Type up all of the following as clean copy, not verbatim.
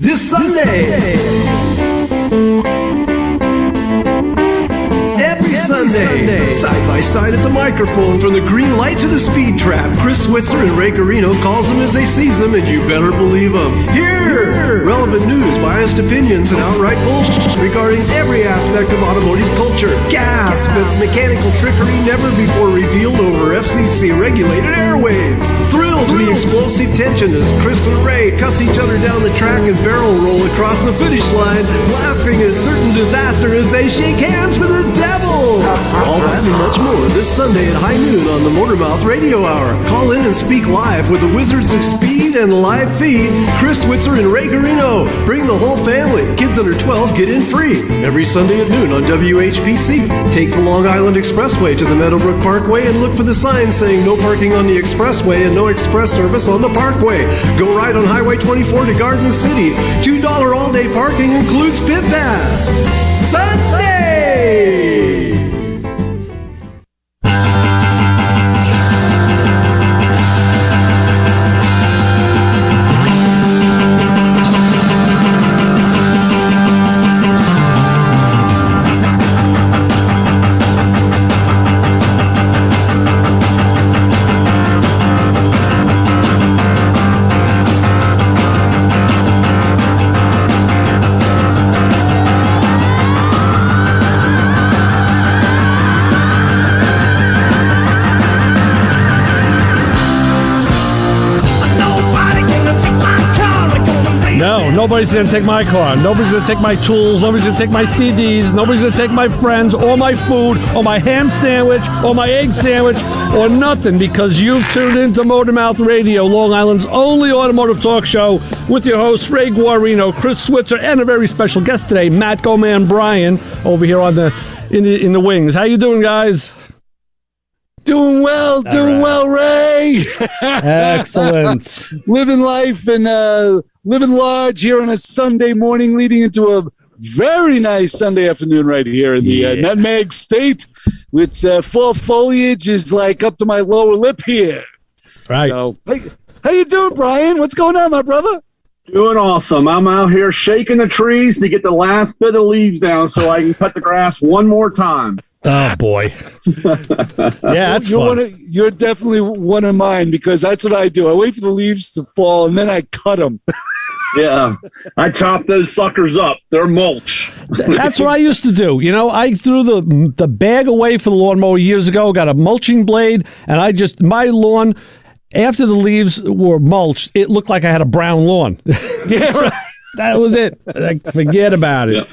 This Sunday. Every Sunday. Side by side at the microphone, from the green light to the speed trap, Chris Switzer and Ray Garino calls them as they sees them, and you better believe them. Here! Relevant news, biased opinions, and outright bullshit regarding every aspect of automotive culture. Gasp at mechanical trickery never before revealed over FCC-regulated airwaves. Thrilled to the explosive tension as Chris and Ray cuss each other down the track and barrel roll across the finish line, laughing at certain disaster as they shake hands with the devil. All that and much more this Sunday at high noon on the Motormouth Radio Hour. Call in and speak live with the Wizards of Speed and live feed, Chris Switzer and Ray Garino. Bring the whole family. Kids under 12 get in free. Every Sunday at noon on WHPC. Take the Long Island Expressway to the Meadowbrook Parkway and look for the sign saying no parking on the expressway and no express service on the parkway. Go right on Highway 24 to Garden City. $2 all-day parking includes pit pass. Sunday! Nobody's going to take my car. Nobody's going to take my tools. Nobody's going to take my CDs. Nobody's going to take my friends or my food or my ham sandwich or my egg sandwich or nothing, because you've tuned into Motormouth Radio, Long Island's only automotive talk show, with your hosts Ray Guarino, Chris Switzer, and a very special guest today, MatcoMan Brian, over here on in the wings. How you doing, guys? Doing well, Ray. Excellent. Living life and living large here on a Sunday morning, leading into a very nice Sunday afternoon right here in the Nutmeg State, which fall foliage is like up to my lower lip here. Right. So, hey, how you doing, Brian? What's going on, my brother? Doing awesome. I'm out here shaking the trees to get the last bit of leaves down so I can cut the grass one more time. Oh, boy. Yeah, that's fun. You're definitely one of mine, because that's what I do. I wait for the leaves to fall, and then I cut them. Yeah, I chop those suckers up. They're mulch. That's what I used to do. You know, I threw the bag away for the lawnmower years ago, got a mulching blade, and my lawn, after the leaves were mulched, it looked like I had a brown lawn. Yeah, right. That was it. Forget about it. Yep.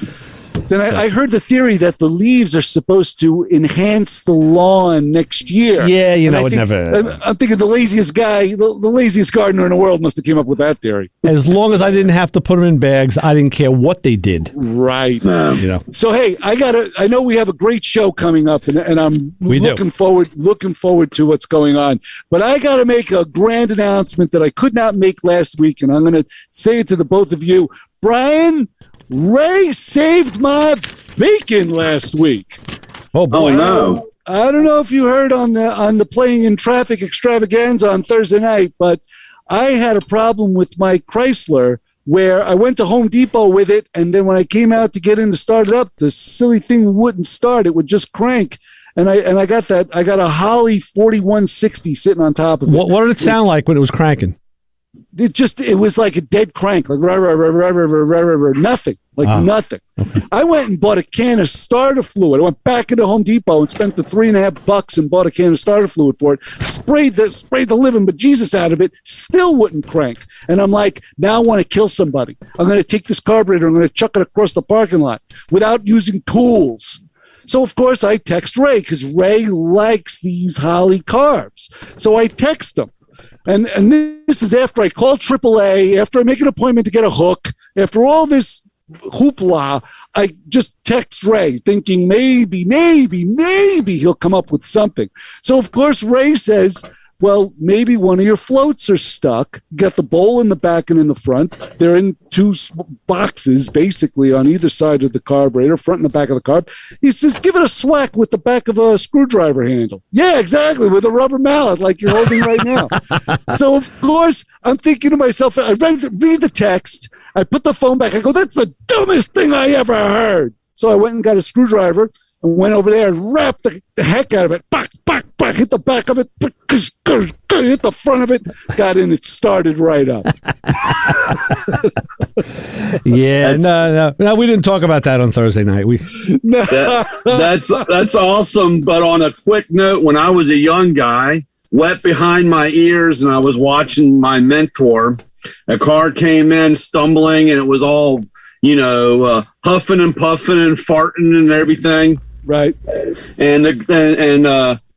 Then I heard the theory that the leaves are supposed to enhance the lawn next year. Yeah, I'm thinking the laziest guy, the laziest gardener in the world must have came up with that theory. As long as I didn't have to put them in bags, I didn't care what they did. Right. You know. So, hey, I know we have a great show coming up, and I'm looking forward to what's going on. But I got to make a grand announcement that I could not make last week, and I'm going to say it to the both of you. Brian, Ray saved my bacon last week. Oh, boy. Oh, no. I don't know if you heard on the Playing in Traffic extravaganza on Thursday night, but I had a problem with my Chrysler where I went to Home Depot with it, and then when I came out to get in to start it up, the silly thing wouldn't start. It would just crank. And I got a Holley 4160 sitting on top of it. What did it sound like when it was cranking? It was like a dead crank, like nothing, nothing. Okay. I went and bought a can of starter fluid. I went back into Home Depot and spent the $3.50 and bought a can of starter fluid for it. Sprayed the living bejesus out of it. Still wouldn't crank. And I'm like, now I want to kill somebody. I'm going to take this carburetor. I'm going to chuck it across the parking lot without using tools. So, of course, I text Ray, because Ray likes these Holley carbs. So I text him. And this is after I call AAA, after I make an appointment to get a hook, after all this hoopla, I just text Ray thinking maybe he'll come up with something. So, of course, Ray says, well, maybe one of your floats are stuck. You got the bowl in the back and in the front. They're in two boxes, basically, on either side of the carburetor, front and the back of the carb. He says, give it a swack with the back of a screwdriver handle. Yeah, exactly, with a rubber mallet like you're holding right now. So, of course, I'm thinking to myself, I read the text. I put the phone back. I go, that's the dumbest thing I ever heard. So I went and got a screwdriver and went over there and wrapped the heck out of it. Back, hit the back of it, hit the front of it, got in, it started right up. Yeah, no, we didn't talk about that on Thursday night. That's awesome. But on a quick note, when I was a young guy, wet behind my ears, and I was watching my mentor, a car came in stumbling, and it was all, huffing and puffing and farting and everything. Right. And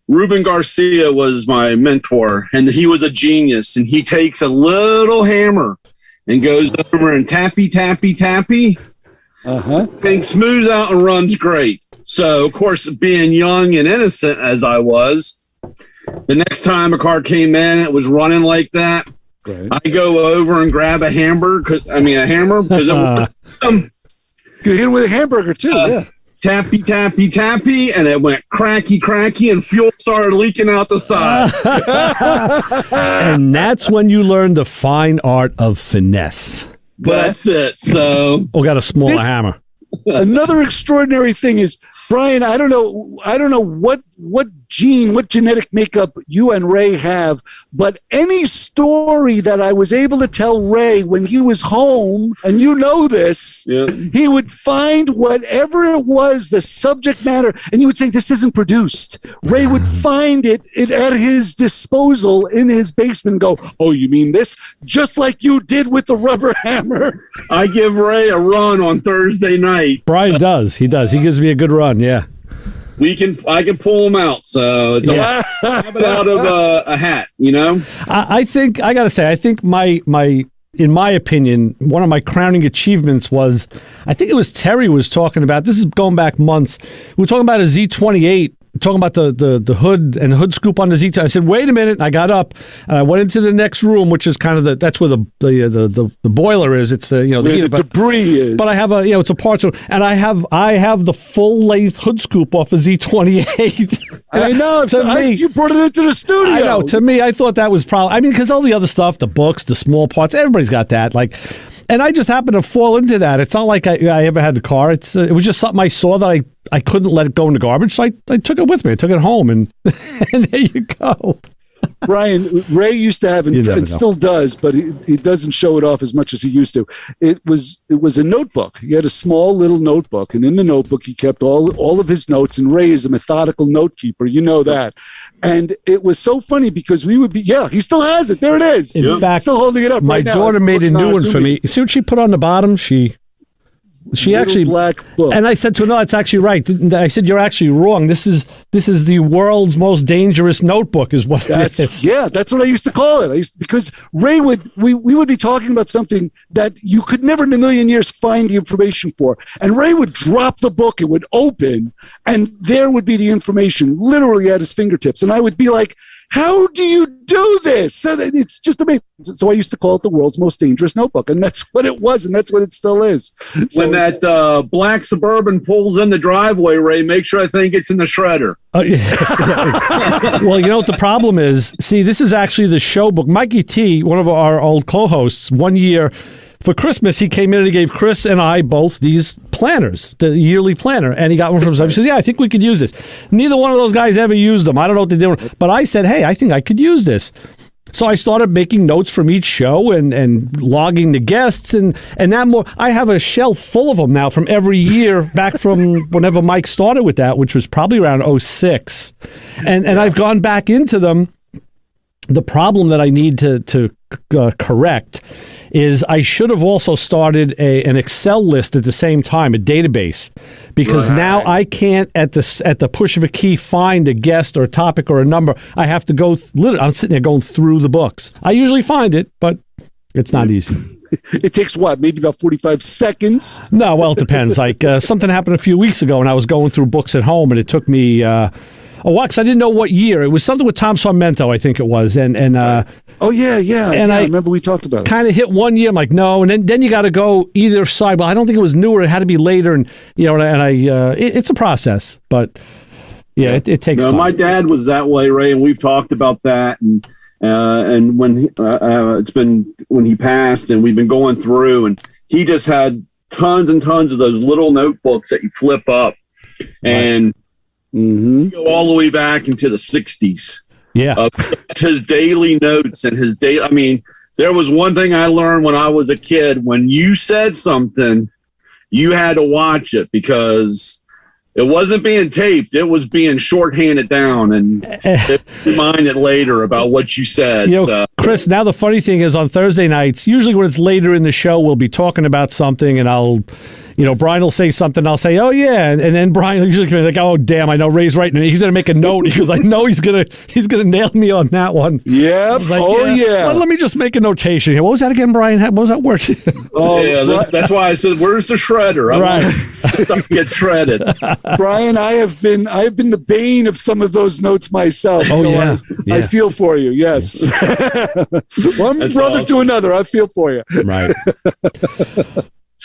Ruben Garcia was my mentor, and he was a genius. And he takes a little hammer and goes over and tappy. Thing smooths out and runs great. So, of course, being young and innocent as I was, the next time a car came in, it was running like that. Right. I go over and grab a hammer because it was. You hit him with a hamburger too, yeah. Tappy, and it went cracky, and fuel started leaking out the side. And that's when you learn the fine art of finesse. That's it. So, got a smaller hammer. Another extraordinary thing is, Brian, I don't know what genetic makeup you and Ray have, but any story that I was able to tell Ray when he was home, and this, he would find whatever it was, the subject matter, and you would say, this isn't produced. Ray would find it at his disposal in his basement and go, oh, you mean this? Just like you did with the rubber hammer. I give Ray a run on Thursday night. Brian does. He does. He gives me a good run, yeah. I can pull them out, so it's a rabbit out of a hat, I think I gotta say, I think in my opinion, one of my crowning achievements was, I think it was Terry was talking about, this is going back months, we were talking about a Z28, talking about the hood and the hood scoop on the Z28. I said, wait a minute. I got up and I went into the next room, which is kind of that's where the boiler is. It's the the debris is. But I have it's a parts room, and I have the full length hood scoop off a Z28. I know. You brought it into the studio. I know. To me, I thought that was probably. Because all the other stuff, the books, the small parts, everybody's got that. And I just happened to fall into that. It's not like I ever had the car. It was just something I saw that I couldn't let it go in the garbage, so I took it with me. I took it home, and there you go. Brian, Ray used to have, and still does, but he doesn't show it off as much as he used to. It was a notebook. He had a small little notebook, and in the notebook he kept all of his notes. And Ray is a methodical note keeper, that. And it was so funny because we would be, he still has it. There it is. In fact, still holding it up. My daughter made a new one for me. You see what she put on the bottom? She actually black book. And I said to her, no, it's actually right. I said, you're actually wrong. This is the world's most dangerous notebook is what it is. Yeah, that's what I used to call it. Because Ray we would be talking about something that you could never in a million years find the information for. And Ray would drop the book, it would open, and there would be the information literally at his fingertips. And I would be like, how do you do this? And it's just amazing. So I used to call it the world's most dangerous notebook, and that's what it was, and that's what it still is. When that black Suburban pulls in the driveway, Ray, make sure I think it's in the shredder. Well, you know what the problem is? See, this is actually the show book. Mikey T, one of our old co-hosts, one year for Christmas, he came in and he gave Chris and I both these planners, the yearly planner, and he got one from himself. He says, I think we could use this. Neither one of those guys ever used them. I don't know what they did. But I said, hey, I think I could use this. So I started making notes from each show and logging the guests and that more. I have a shelf full of them now from every year back from whenever Mike started with that, which was probably around 2006. And I've gone back into them. The problem that I need to correct is I should have also started an Excel list at the same time, a database, because now I can't at the push of a key find a guest or a topic or a number. I have to go. I'm sitting there going through the books. I usually find it, but it's not easy. It takes what? Maybe about 45 seconds? No, well, it depends. Something happened a few weeks ago, and I was going through books at home, and it took me a while because I didn't know what year. It was something with Tom Sarmento, I think it was, and oh yeah. And I remember we talked about it. Kind of hit one year. I'm like, no, and then you got to go either side. Well, I don't think it was newer. It had to be later, and it's a process, but it takes time. My dad was that way, Ray, and we've talked about that, and when it's been when he passed, and we've been going through, and he just had tons and tons of those little notebooks that you flip up, and go all the way back into the 60s. Yeah. Of his daily notes and his daily. I mean, there was one thing I learned when I was a kid. When you said something, you had to watch it because it wasn't being taped. It was being shorthanded down and reminded later about what you said. Chris, now the funny thing is on Thursday nights, usually when it's later in the show, we'll be talking about something and Brian will say something. I'll say, oh, yeah. And then Brian will usually be like, oh, damn, I know Ray's right. And he's going to make a note. He goes, I know he's going to nail me on that one. Yeah. Like, Well, let me just make a notation here. What was that again, Brian? What was that word? That's why I said, where's the shredder? Right. Stuff gets shredded. Brian, I have been the bane of some of those notes myself. Oh, so yeah. I feel for you. Yes. One That's brother awesome. to another. I feel for you. Right.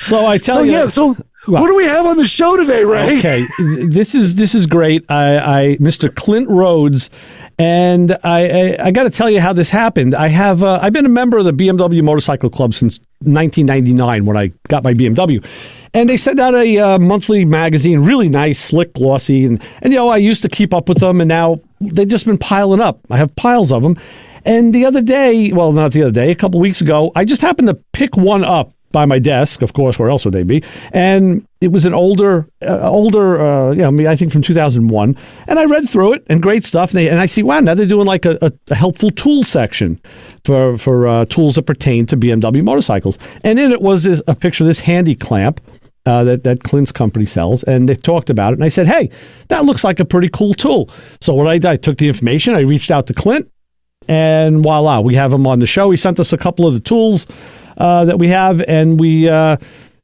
So I tell you. Yeah. So what do we have on the show today, Ray? Okay, this is great. Mr. Clint Rhodes, and I got to tell you how this happened. I've been a member of the BMW Motorcycle Club since 1999 when I got my BMW, and they sent out a monthly magazine, really nice, slick, glossy, and I used to keep up with them, and now they've just been piling up. I have piles of them, and the other day, well, not the other day, a couple weeks ago, I just happened to pick one up by my desk, of course, where else would they be? And it was an older, I think from 2001. And I read through it, and great stuff. And I see, wow, now they're doing like a helpful tool section for tools that pertain to BMW motorcycles. And in it was a picture of this Handee clamp that Clint's company sells, and they talked about it. And I said, hey, that looks like a pretty cool tool. So what I did, I took the information, I reached out to Clint, and voila, we have him on the show. He sent us a couple of the tools that we have, and we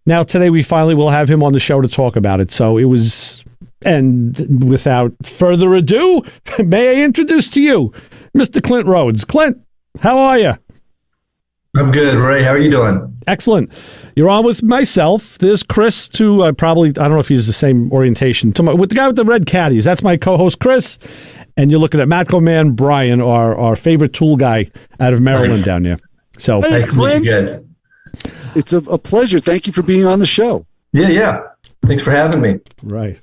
now today we finally will have him on the show to talk about it. So it was, and without further ado, may I introduce to you Mr. Clint Rhodes. Clint, how are you? I'm good, Ray. How are you doing? Excellent. You're on with myself. There's Chris, too. I don't know if he's the same orientation. With the guy with the red caddies. That's my co-host, Chris. And you're looking at MatcoMan Brian, our favorite tool guy out of Maryland down there. So, Hey, Nice to meet Clint. you guys. It's a pleasure. Thank you for being on the show. Yeah. Thanks for having me. right.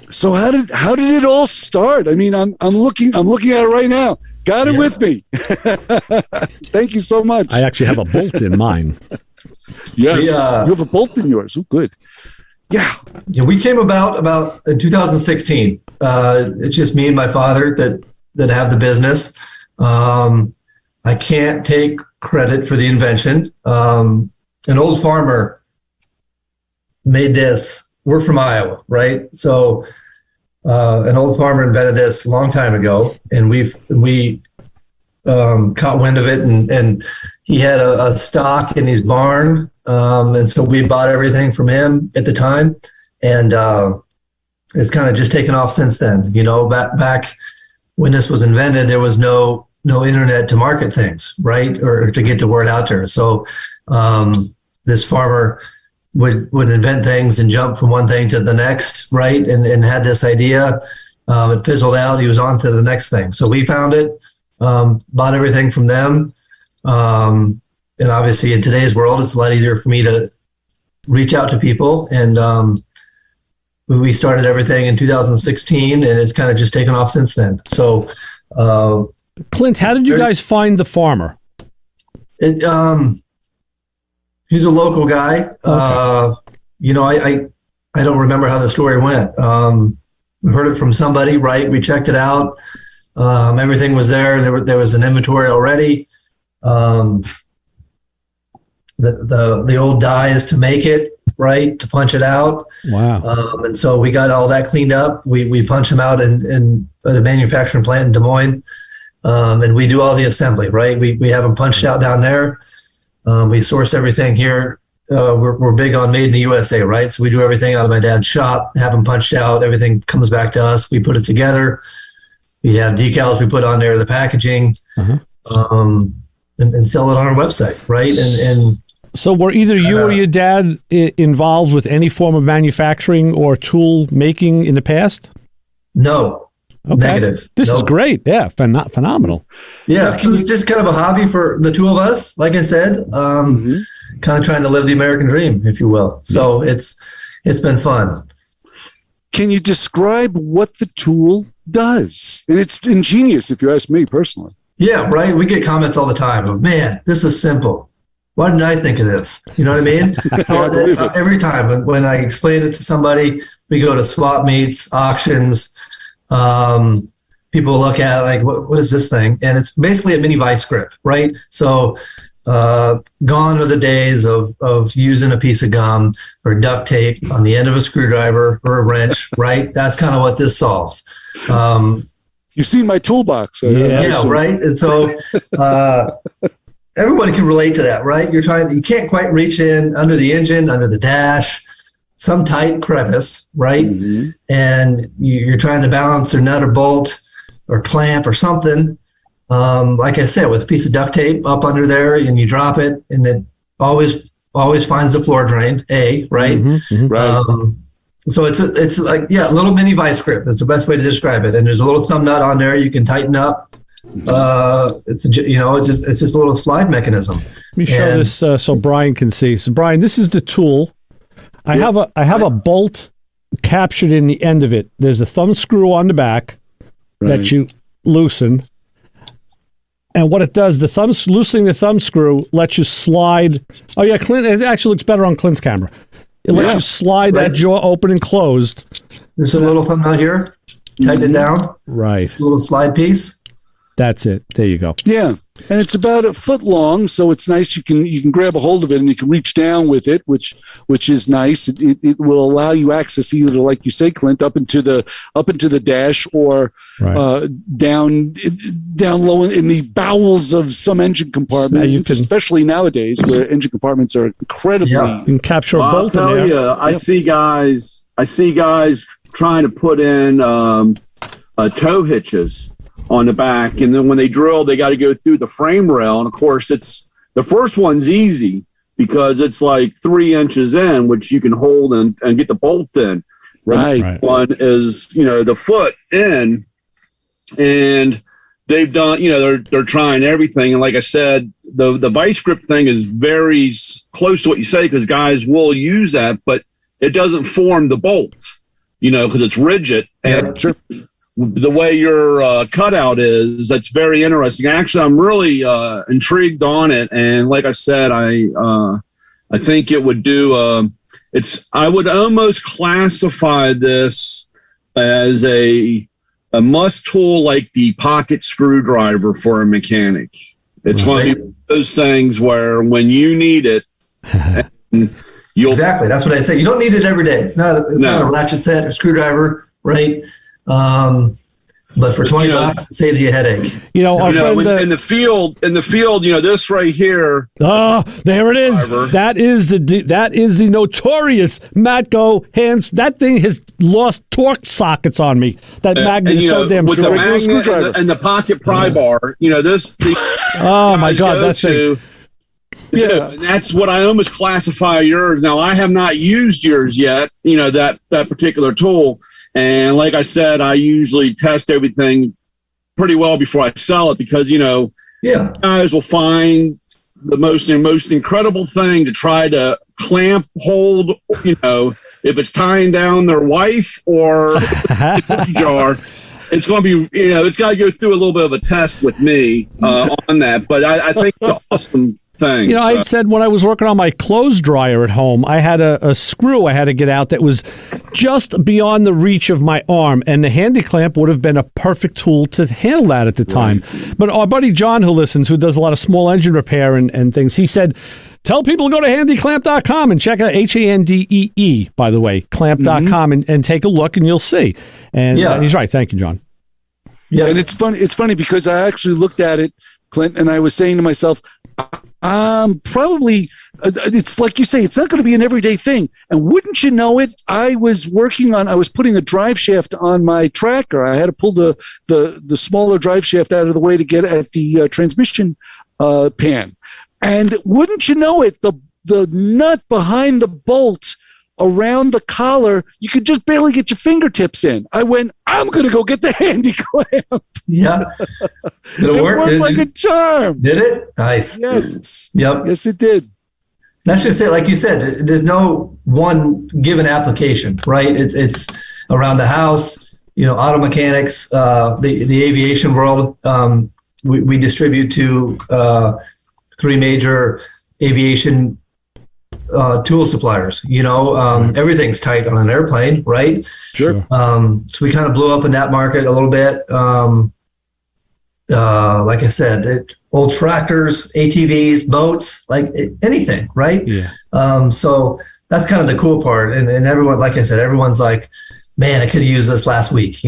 So how did it all start? I mean, I'm looking at it right now. Got it with me. Thank you so much. I actually have a bolt in mine. Yes, Yeah. you have a bolt in yours. Oh, good. Yeah. We came about in 2016. It's just me and my father that have the business. I can't take credit for the invention. An old farmer made this. We're from Iowa, right? So an old farmer invented this a long time ago, and we caught wind of it, and he had a stock in his barn, and so we bought everything from him at the time, and it's kind of just taken off since then. Back when this was invented, there was no internet to market things, right, or to get the word out there. So this farmer would invent things and jump from one thing to the next, right, and had this idea. It fizzled out. He was on to the next thing. So we found it, bought everything from them. And obviously in today's world, it's a lot easier for me to reach out to people. And we started everything in 2016, and it's kind of just taken off since then. So Clint, how did you guys find the farmer? he's a local guy. Okay. I don't remember how the story went. We heard it from somebody, right? We checked it out. Everything was there. There was an inventory already. The old dies to make it, right, to punch it out. Wow. And so we got all that cleaned up. We punch them out in at a manufacturing plant in Des Moines, and we do all the assembly, right? We have them punched out down there. We source everything here. We're big on made in the USA, right? So we do everything out of my dad's shop, have them punched out. Everything comes back to us. We put it together. We have decals we put on there, the packaging, and sell it on our website, right? And So were either you or your dad involved with any form of manufacturing or tool making in the past? no, Okay. negative. This is Nope. great. Yeah, phenomenal. Yeah, so it's just kind of a hobby for the two of us. Like I said, kind of trying to live the American dream, if you will. So it's been fun. Can you describe what the tool does? And it's ingenious, if you ask me personally. Yeah, right. We get comments all the time of, man, this is simple. Why didn't I think of this? You know what I mean? So every time when I explain it to somebody, we go to swap meets, auctions. People look at it like, what is this thing? And it's basically a mini vice grip, right? So gone are the days of using a piece of gum or duct tape on the end of a screwdriver or a wrench, right? That's kind of what this solves. You've seen my toolbox. Yeah, right? And so everybody can relate to that, right? You can't quite reach in under the engine, under the dash, some tight crevice, right? Mm-hmm. And you're trying to balance a nut or bolt or clamp or something. Like I said, with a piece of duct tape up under there, and you drop it, and it always finds the floor drain, right? Mm-hmm. Right. So it's like, yeah, a little mini vice grip is the best way to describe it. And there's a little thumb nut on there you can tighten up. It's just a little slide mechanism. Let me show this so Brian can see. So Brian, this is the tool. I have a bolt captured in the end of it. There's a thumb screw on the back that you loosen. And what it does, loosening the thumb screw lets you slide. Oh yeah, Clint, it actually looks better on Clint's camera. It lets you slide that jaw open and closed. There's a little thumb out here. Tighten it down. Right. It's a little slide piece. That's it. There you go. Yeah. And it's about a foot long, so it's nice. You can grab a hold of it and you can reach down with it, which is nice. It will allow you access either, like you say, Clint, up into the dash or down low in the bowels of some engine compartment. So especially nowadays, where engine compartments are incredibly. Yeah. You can capture a bolt in there. I see guys trying to put in tow hitches on the back, and then when they drill, they got to go through the frame rail. And of course, the first one's easy because it's like 3 inches in, which you can hold and get the bolt in. Right. One is the foot in, and they've done they're trying everything. And like I said, the vice grip thing is very close to what you say, because guys will use that, but it doesn't form the bolt, because it's rigid. And sure. The way your cutout is, that's very interesting. Actually, I'm really intrigued on it, and like I said, I think it would do. I would almost classify this as a must tool, like the pocket screwdriver for a mechanic. It's one of those things where when you need it, exactly. That's what I say. You don't need it every day. It's not a ratchet set or screwdriver, right? But for $20, it saves you a headache. Our friend in the field, this right here. Oh, there it is. That is the notorious Matco hands. That thing has lost torque sockets on me. That magnet is so damn with strong. the magnet and the pocket pry bar. Oh my God, that's it. Yeah, and that's what I almost classify yours. Now, I have not used yours yet. That particular tool. And like I said, I usually test everything pretty well before I sell it, because, guys will find the most incredible thing to try to clamp, hold, if it's tying down their wife or jar. It's going to be, it's got to go through a little bit of a test with me on that. But I think it's an awesome thing. I had said when I was working on my clothes dryer at home, I had a screw I had to get out that was just beyond the reach of my arm, and the Handee clamp would have been a perfect tool to handle that at the time. But our buddy John, who listens, who does a lot of small engine repair and things, he said, tell people to go to handeeclamp.com and check out HANDEE, by the way, clamp.com, and take a look, and you'll see. And he's right. Thank you, John. Yeah, and it's funny because I actually looked at it, Clint, and I was saying to myself, probably it's like you say, it's not going to be an everyday thing. And wouldn't you know it, I was putting a drive shaft on my tractor. I had to pull the smaller drive shaft out of the way to get at the transmission pan. And wouldn't you know it, the nut behind the bolt around the collar, you could just barely get your fingertips in. I went, I'm going to go get the Handee clamp. Yeah. It worked like a charm. Did it? Nice. Yes. Yep. Yes, it did. That's just it. Like you said, there's no one given application, right? It's around the house, auto mechanics, the aviation world. We distribute to 3 major aviation tool suppliers. Everything's tight on an airplane, right? Sure. So we kind of blew up in that market a little bit. Like I said, old tractors, ATVs, boats, like anything, right? Yeah. So that's kind of the cool part. And everyone, like I said, everyone's like, man, I could have used this last week.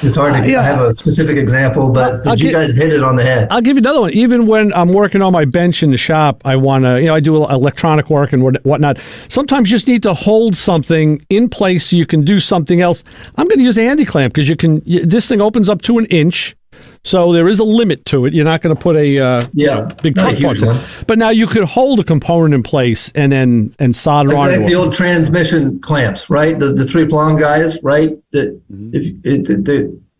It's hard to I have a specific example, but you guys hit it on the head. I'll give you another one. Even when I'm working on my bench in the shop, I want to, I do electronic work and whatnot. Sometimes you just need to hold something in place so you can do something else. I'm going to use a Handee clamp because this thing opens up to 1 inch. So there is a limit to it. You're not going to put a big truck parts in. But now you could hold a component in place and solder on it. Like the old transmission clamps, right? The 3-prong guys, right? They're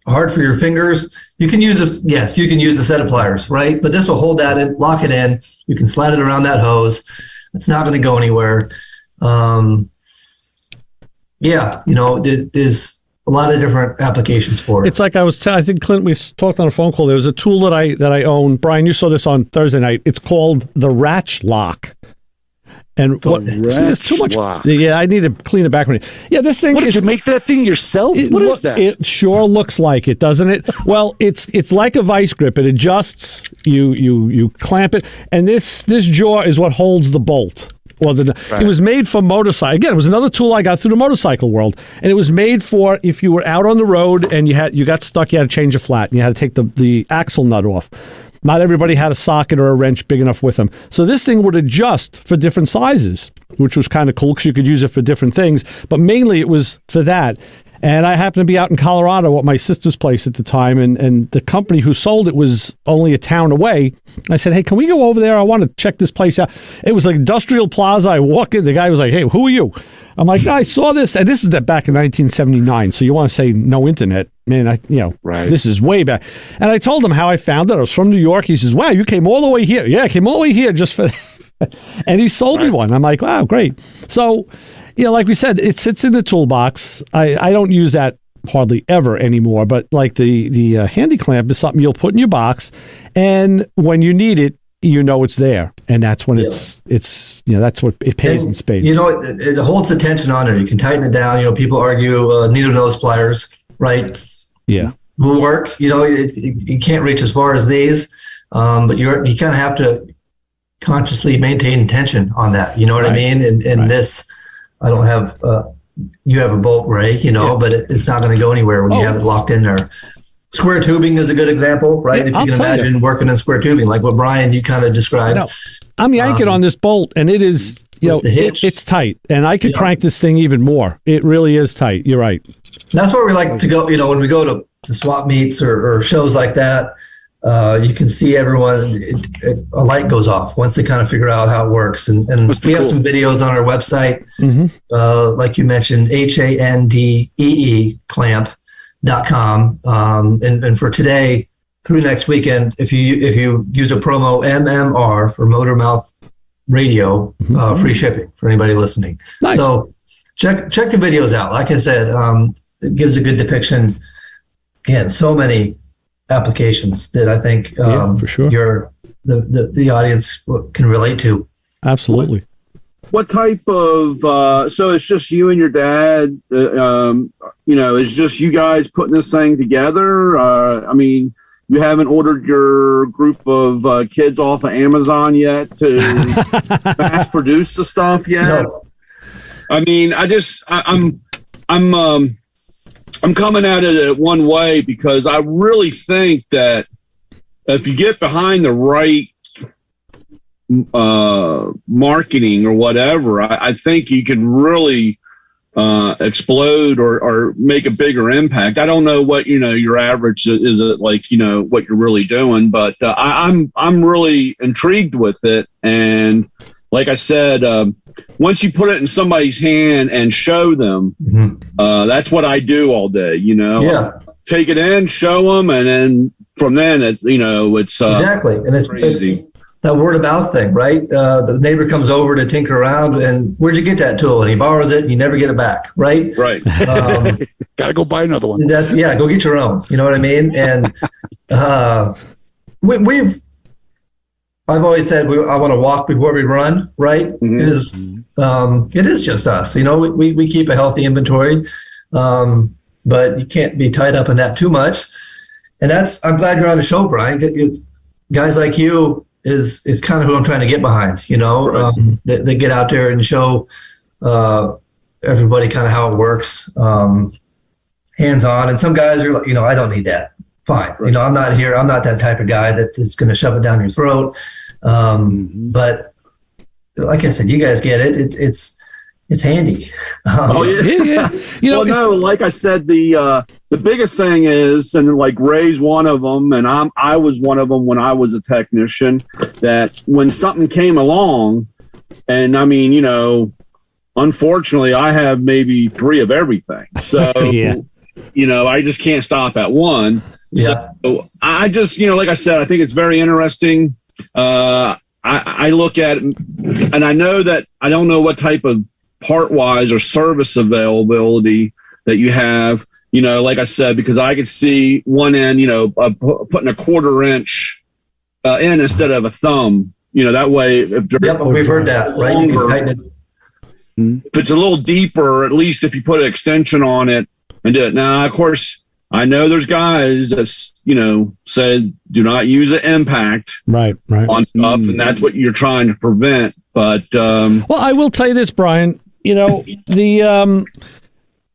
hard for your fingers. You can use you can use a set of pliers, right? But this will hold that in, lock it in. You can slide it around that hose. It's not going to go anywhere. There's a lot of different applications for it. It's like I think Clint, we talked on a phone call. There was a tool that I own. Brian, you saw this on Thursday night. It's called the Ratch Lock. And there's too much. Lock. Yeah, I need to clean the background. Yeah, this thing. Did you make that thing yourself? What is that? It sure looks like it, doesn't it? Well, it's like a vice grip. It adjusts. You clamp it, and this jaw is what holds the bolt. It was made for motorcycle. Again, it was another tool I got through the motorcycle world, and it was made for if you were out on the road and you got stuck, you had to change a flat, and you had to take the axle nut off. Not everybody had a socket or a wrench big enough with them, so this thing would adjust for different sizes, which was kind of cool because you could use it for different things. But mainly, it was for that. And I happened to be out in Colorado at my sister's place at the time, and the company who sold it was only a town away. I said, hey, can we go over there? I want to check this place out. It was like Industrial Plaza. I walk in. The guy was like, hey, who are you? I'm like, I saw this. And this is back in 1979. So you want to say no internet. Man, This is way back. And I told him how I found it. I was from New York. He says, wow, you came all the way here. Yeah, I came all the way here just for that. And he sold me one. I'm like, wow, great. So... like we said, it sits in the toolbox. I don't use that hardly ever anymore, but like the Handee clamp is something you'll put in your box, and when you need it, it's there, and that's when it's that's what it pays in spades. It holds the tension on it. You can tighten it down. People argue needle nose pliers, right? Yeah, will work. You can't reach as far as these, but you kind of have to consciously maintain tension on that. You know what I mean? And this. I don't have, you have a bolt ray, but it's not going to go anywhere when you have it locked in there. Square tubing is a good example, right? If you can imagine working in square tubing, like what Brian, you kind of described. I'm yanking on this bolt, and it is, it's tight, and I could crank this thing even more. It really is tight. You're right. That's where we like to go, when we go to swap meets or shows like that. You can see everyone, a light goes off once they kind of figure out how it works. And we have some videos on our website, like you mentioned, HANDEE clamp.com. And for today through next weekend, if you use a promo MMR for Motor Mouth Radio, free shipping for anybody listening. Nice. So check the videos out. Like I said, it gives a good depiction. Again, so many applications that I think for sure. the audience can relate to. Absolutely. What type of so it's just you and your dad, it's just you guys putting this thing together? You haven't ordered your group of kids off of Amazon yet to mass produce the stuff yet? No. I'm coming at it one way because I really think that if you get behind the right marketing or whatever, I think you can really explode or make a bigger impact. I don't know what your average is, it like what you're really doing, but I'm really intrigued with it. And like I said, once you put it in somebody's hand and show them, that's what I do all day. Take it in, show them, and then from then it's exactly, and it's crazy. that word of mouth thing, right? The neighbor comes over to tinker around, and where'd you get that tool? And he borrows it, and you never get it back, right? Right. Got to go buy another one. Go get your own. You know what I mean? And I've always said I want to walk before we run, right? Because it is just us. We keep a healthy inventory, but you can't be tied up in that too much. And I'm glad you're on the show, Brian. Guys like you is kind of who I'm trying to get behind, right. That get out there and show everybody kind of how it works, hands-on. And some guys are like, I don't need that. Fine. Right. I'm not here. I'm not that type of guy that's going to shove it down your throat. But like I said, you guys get it. It's handy. Yeah. Like I said, the biggest thing is, and like Ray's one of them, and I was one of them when I was a technician, that when something came along, and I mean, unfortunately, I have maybe 3 of everything. So, I just can't stop at one. Yeah. So I just, like I said, I think it's very interesting. I look at it, and I know that I don't know what type of part-wise or service availability that you have, like I said, because I could see one end, putting a 1/4 inch in instead of a thumb, that way. We've heard that, right? You can tighten it. If it's a little deeper, at least if you put an extension on it and do it. Now, of course, I know there's guys that, said do not use an impact right on stuff, and that's what you're trying to prevent. But well, I will tell you this, Brian.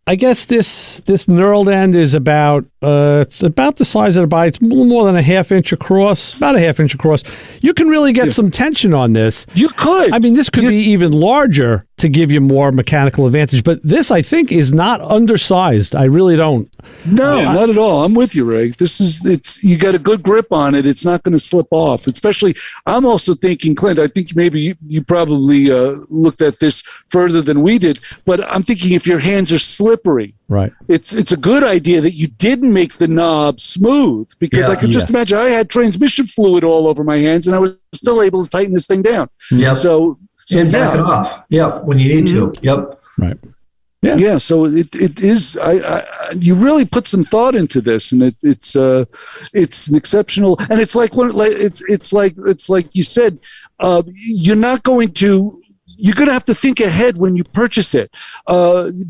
I guess this knurled end is about it's about the size of the body. It's a little more than a 1/2 inch across, about a 1/2 inch across. You can really get some tension on this. You could. I mean, this could be even larger to give you more mechanical advantage, but this, I think, is not undersized. I really don't. No, not at all. I'm with you, Ray. You got a good grip on it. It's not going to slip off. Especially, I'm also thinking, Clint, I think maybe you probably looked at this further than we did, but I'm thinking if your hands are slippery, right, it's a good idea that you didn't make the knob smooth, because I could just imagine I had transmission fluid all over my hands and I was still able to tighten this thing down. Yeah. So and back it off. Yep. When you need to. Yep. Right. Yeah. So it is. You really put some thought into this, and it's an exceptional. And it's like it's like you said. You're not going to. You're going to have to think ahead when you purchase it,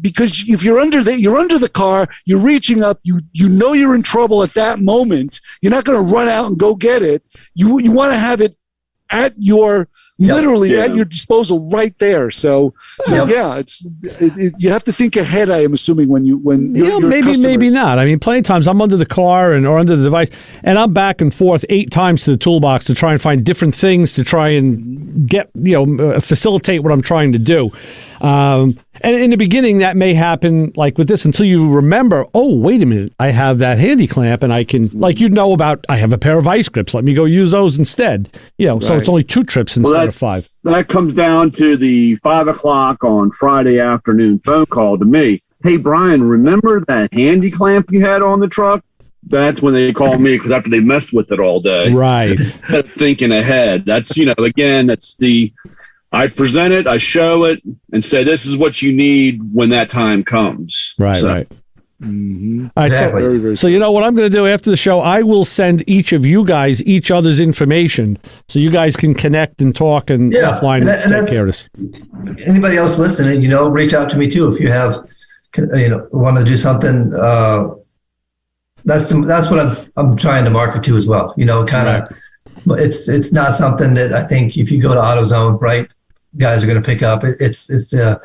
because if you're under the car, you're reaching up. You know you're in trouble at that moment. You're not going to run out and go get it. You want to have it at your at your disposal right there. So you have to think ahead. I am assuming when maybe not. I mean, plenty of times I'm under the car or under the device, and I'm back and forth 8 times to the toolbox to try and find different things to try and get facilitate what I'm trying to do. And in the beginning, that may happen like with this until you remember, oh, wait a minute, I have that Handee clamp and I can, I have a pair of ice grips. Let me go use those instead. So it's only 2 trips instead of 5. That comes down to the 5 o'clock on Friday afternoon phone call to me. Hey, Brian, remember that Handee clamp you had on the truck? That's when they call me, because after they messed with it all day. Right. Thinking ahead. That's, again, that's I present it, I show it, and say, this is what you need when that time comes. Right, so. right. Mm-hmm. All right, exactly. Very, very so you know what I'm going to do after the show? I will send each of you guys each other's information so you guys can connect and talk and offline and take care of this. Anybody else listening, reach out to me too if you have, want to do something. That's what I'm trying to market to as well. But it's not something that I think if you go to AutoZone, right, guys are going to pick up. It's the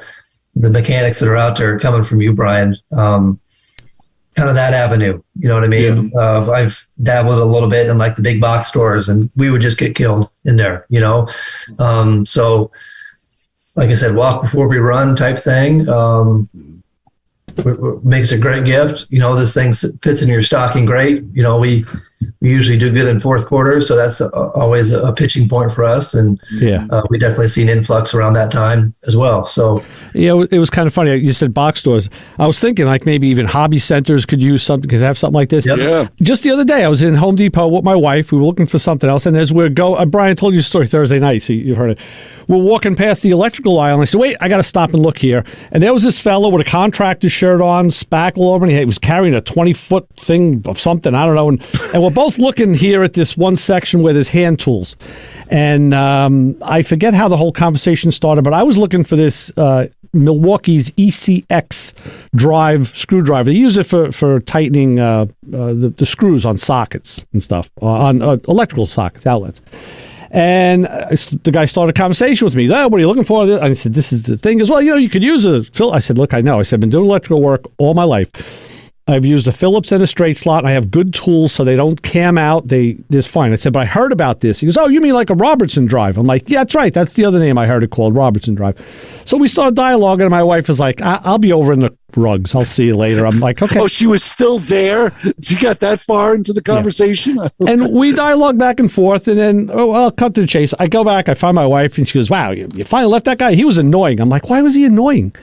mechanics that are out there coming from you, Brian. Kind of that avenue, you know what I mean? Yeah. I've dabbled a little bit in like the big box stores, and we would just get killed in there, So, like I said, walk before we run type thing. Makes a great gift. This thing fits in your stocking great. we usually do good in fourth quarter. So that's always a pitching point for us. And we definitely see an influx around that time as well. So yeah, it was kind of funny. You said box stores. I was thinking like maybe even hobby centers could use something, could have something like this. Yep. Yeah. Just the other day, I was in Home Depot with my wife. We were looking for something else. And as we're Brian told you a story Thursday night, so you've heard it. We're walking past the electrical aisle, and I said, wait, I got to stop and look here. And there was this fellow with a contractor shirt on, spackle over, and he was carrying a 20-foot thing of something, I don't know. And we're both looking here at this one section where there's hand tools. And I forget how the whole conversation started, but I was looking for this Milwaukee's ECX drive screwdriver. They use it for tightening the screws on sockets and stuff, on electrical sockets, outlets. And the guy started a conversation with me. He's, what are you looking for? And I said, this is the thing. He goes, well, you could use a Phillips. I said, look, I know. I said, I've been doing electrical work all my life. I've used a Phillips and a straight slot, and I have good tools so they don't cam out. They're fine. I said, but I heard about this. He goes, oh, you mean like a Robertson drive? I'm like, yeah, that's right. That's the other name I heard it called, Robertson drive. So we started dialoguing, and my wife was like, I'll be over in the rugs. I'll see you later. I'm like, okay. Oh, she was still there? She got that far into the conversation? Yeah. And we dialogue back and forth, and then, I'll cut to the chase. I go back, I find my wife, and she goes, wow, you finally left that guy? He was annoying. I'm like, why was he annoying?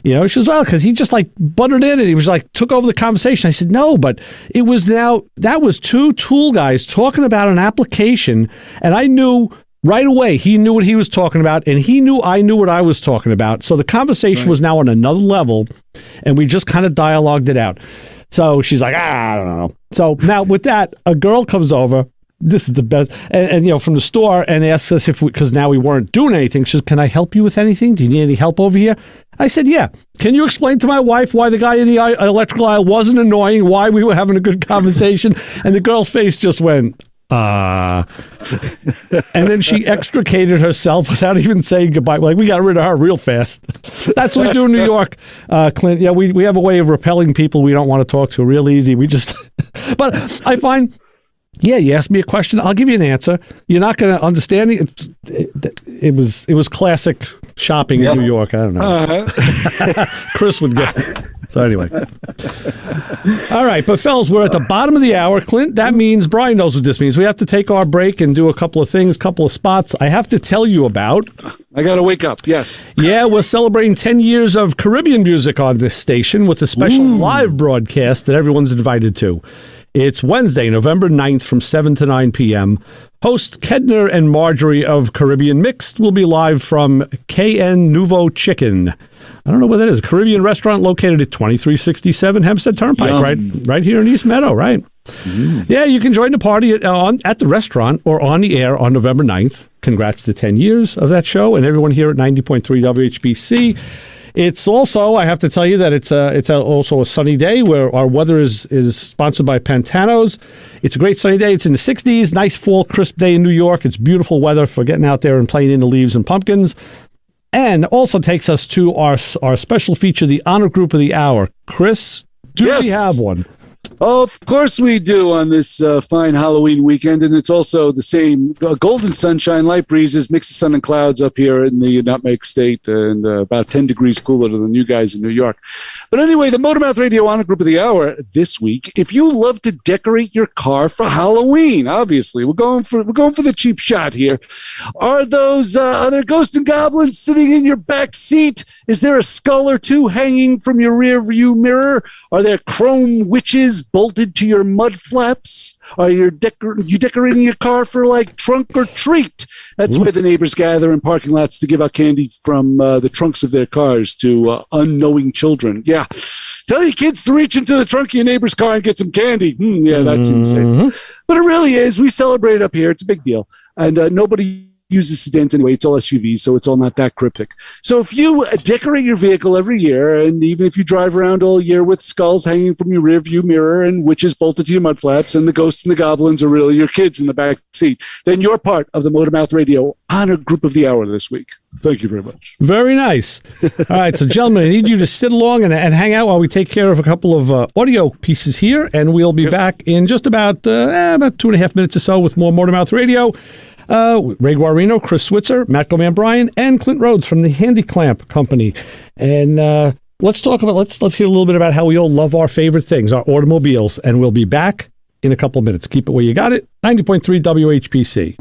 She goes, well, because he just like buttered in and he was like, took over the conversation. I said, no, but it was that was two tool guys talking about an application, and I knew right away he knew what he was talking about, and he knew I knew what I was talking about. So the conversation was now on another level, and we just kind of dialogued it out. So she's like, I don't know. So now with that, a girl comes over. This is the best. And from the store, and asks us because now we weren't doing anything. She says, can I help you with anything? Do you need any help over here? I said, yeah. Can you explain to my wife why the guy in the electrical aisle wasn't annoying, why we were having a good conversation? And the girl's face just went, and then she extricated herself without even saying goodbye. Like, we got rid of her real fast. That's what we do in New York, Clint. Yeah, we have a way of repelling people we don't want to talk to real easy. We just, but I find, yeah, you ask me a question, I'll give you an answer. You're not going to understand it. It was classic shopping in New York. I don't know. Chris would get it. So anyway. All right, but fellas, we're at the bottom of the hour. Clint, that means Brian knows what this means. We have to take our break and do a couple of things, couple of spots I have to tell you about. I got to wake up, yes. Yeah, we're celebrating 10 years of Caribbean music on this station with a special live broadcast that everyone's invited to. It's Wednesday, November 9th from 7 to 9 p.m. Host Kedner and Marjorie of Caribbean Mixed will be live from KN Nouveau Chicken. I don't know what that is. A Caribbean restaurant located at 2367 Hempstead Turnpike, right here in East Meadow, right? Yeah, you can join the party at the restaurant or on the air on November 9th. Congrats to 10 years of that show and everyone here at 90.3 WHPC. It's also, I have to tell you that it's also a sunny day where our weather is sponsored by Pantanos. It's a great sunny day. It's in the 60s, nice fall, crisp day in New York. It's beautiful weather for getting out there and playing in the leaves and pumpkins. And also takes us to our special feature, the Honor Group of the Hour. Chris, do we have one? Of course we do on this fine Halloween weekend, and it's also the same golden sunshine, light breezes, mix of sun and clouds up here in the Nutmeg State, and about 10 degrees cooler than you guys in New York. But anyway, the Motormouth Radio Honor Group of the Hour this week. If you love to decorate your car for Halloween, obviously we're going for the cheap shot here. Are there ghosts and goblins sitting in your back seat? Is there a skull or two hanging from your rear view mirror? Are there chrome witches bolted to your mud flaps? Are you decorating your car for like trunk or treat? That's where the neighbors gather in parking lots to give out candy from the trunks of their cars to unknowing children. Yeah. Tell your kids to reach into the trunk of your neighbor's car and get some candy. Yeah, that's insane. But it really is. We celebrate it up here. It's a big deal. And nobody uses sedans anyway. It's all SUVs, so it's all not that cryptic. So if you decorate your vehicle every year, and even if you drive around all year with skulls hanging from your rear view mirror and witches bolted to your mud flaps and the ghosts and the goblins are really your kids in the back seat, then you're part of the Motormouth Radio Honor Group of the Hour this week. Thank you very much. Very nice. All right, so gentlemen, I need you to sit along and hang out while we take care of a couple of audio pieces here, and we'll be back in just about 2.5 minutes or so with more Motormouth Radio. Ray Guarino, Chris Switzer, MatcoMan Brian, and Clint Rhodes from the Handee Clamp Company. And let's hear a little bit about how we all love our favorite things, our automobiles. And we'll be back in a couple of minutes. Keep it where you got it. 90.3 WHPC.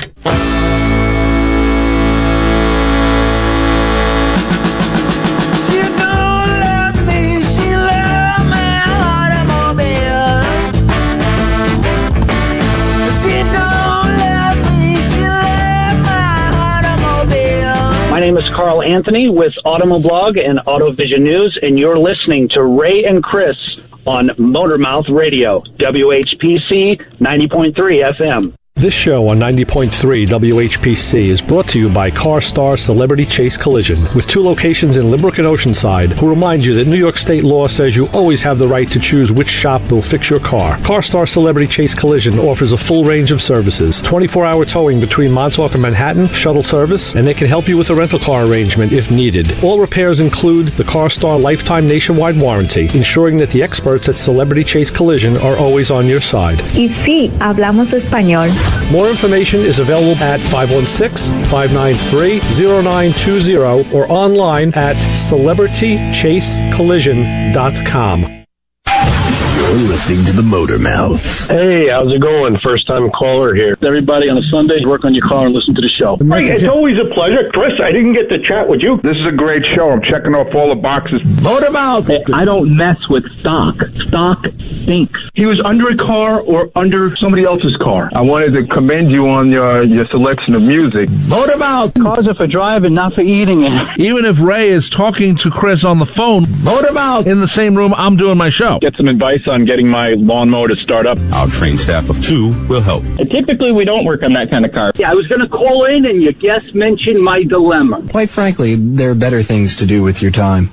My name is Carl Anthony with Automoblog and AutoVision News, and you're listening to Ray and Chris on Motormouth Radio, WHPC 90.3 FM. This show on 90.3 WHPC is brought to you by CarStar Celebrity Chase Collision, with 2 locations in Limerick and Oceanside, who remind you that New York state law says you always have the right to choose which shop will fix your car. CarStar Celebrity Chase Collision offers a full range of services, 24-hour towing between Montauk and Manhattan, shuttle service, and they can help you with a rental car arrangement if needed. All repairs include the CarStar Lifetime Nationwide Warranty, ensuring that the experts at Celebrity Chase Collision are always on your side. Y sí, hablamos español. More information is available at 516-593-0920 or online at celebritychasecollision.com. You're listening to the Motor Mouth. Hey, how's it going? First time caller here. Everybody on a Sunday, work on your car and listen to the show. Hey, it's always a pleasure. Chris, I didn't get to chat with you. This is a great show. I'm checking off all the boxes. Motor Mouth. Hey, I don't mess with stock. Stock stinks. He was under a car or under somebody else's car. I wanted to commend you on your selection of music. Motor Mouth. Cars are for driving, not for eating it. Even if Ray is talking to Chris on the phone, Motor Mouth. in the same room I'm doing my show. Get some advice on getting my lawnmower to start up. Our trained staff of 2 will help. Typically, we don't work on that kind of car. Yeah, I was going to call in and your guest mentioned my dilemma. Quite frankly, there are better things to do with your time.